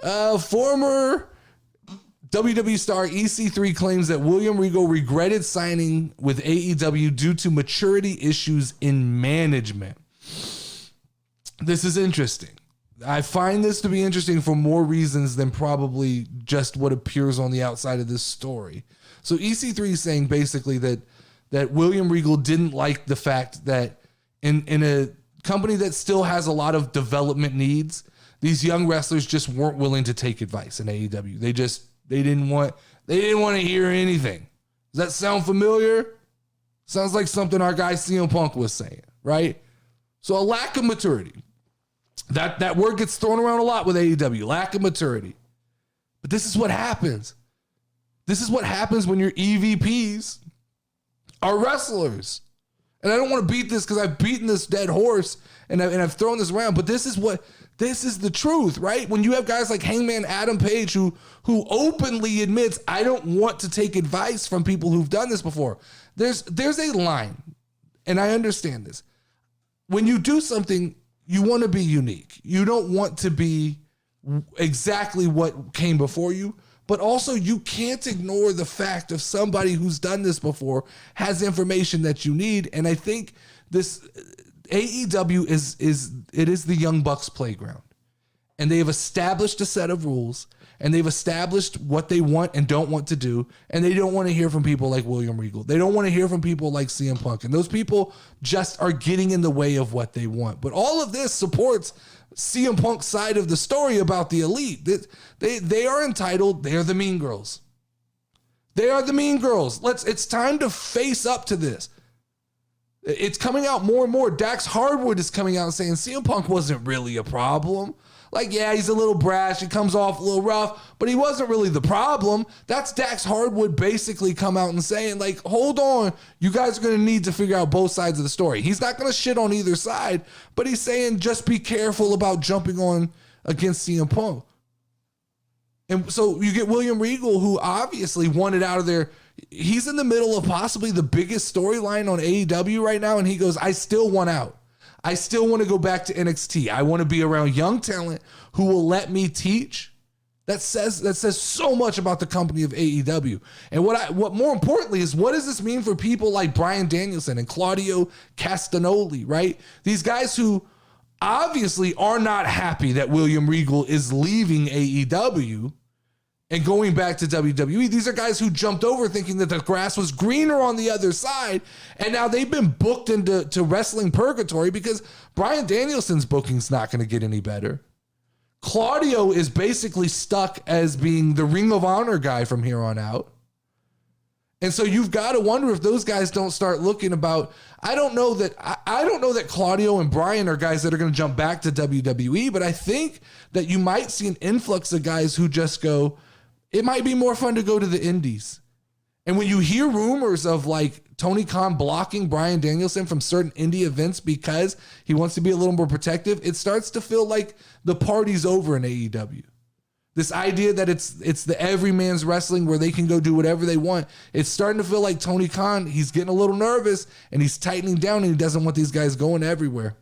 Former WWE star EC3 claims that William Regal regretted signing with AEW due to maturity issues in management. This is interesting. I find this to be interesting for more reasons than probably just what appears on the outside of this story. So EC3 is saying basically that William Regal didn't like the fact that in a company that still has a lot of development needs, these young wrestlers just weren't willing to take advice in AEW. They didn't want to hear anything. Does that sound familiar? Sounds like something our guy CM Punk was saying, right? So a lack of maturity. That word gets thrown around a lot with AEW, lack of maturity. But this is what happens. This is what happens when your EVPs are wrestlers. And I don't want to beat this because I've beaten this dead horse and I've thrown this around, but this is the truth, right? When you have guys like Hangman Adam Page who openly admits, I don't want to take advice from people who've done this before. There's a line, and I understand this. When you do something, you want to be unique. You don't want to be exactly what came before you, but also you can't ignore the fact of somebody who's done this before has information that you need. And I think this AEW is the Young Bucks playground, and they have established a set of rules, and they've established what they want and don't want to do, and they don't want to hear from people like William Regal. They don't want to hear from people like CM Punk, and those people just are getting in the way of what they want. But all of this supports CM Punk's side of the story about the elite. They are entitled. They are the mean girls. They are the mean girls. It's time to face up to this. It's coming out more and more. Dax Hardwood is coming out and saying CM Punk wasn't really a problem. Like, yeah, he's a little brash. He comes off a little rough, but he wasn't really the problem. That's Dax Hardwood basically come out and saying, like, hold on, you guys are going to need to figure out both sides of the story. He's not going to shit on either side, but he's saying just be careful about jumping on against CM Punk. And so you get William Regal, who obviously wanted out of there. He's in the middle of possibly the biggest storyline on AEW right now, and he goes, I still want out. I still want to go back to NXT. I want to be around young talent who will let me teach. That says so much about the company of AEW. And what more importantly is, what does this mean for people like Bryan Danielson and Claudio Castagnoli, right? These guys who obviously are not happy that William Regal is leaving AEW and going back to WWE. These are guys who jumped over thinking that the grass was greener on the other side, and now they've been booked into wrestling purgatory because Bryan Danielson's booking's not going to get any better. Claudio is basically stuck as being the Ring of Honor guy from here on out. And so you've got to wonder if those guys don't start looking about. I don't know that Claudio and Bryan are guys that are going to jump back to WWE, but I think that you might see an influx of guys who just go, it might be more fun to go to the indies. And when you hear rumors of like Tony Khan blocking Bryan Danielson from certain indie events because he wants to be a little more protective, it starts to feel like the party's over in AEW. This idea that it's the everyman's wrestling where they can go do whatever they want. It's starting to feel like Tony Khan, he's getting a little nervous and he's tightening down and he doesn't want these guys going everywhere.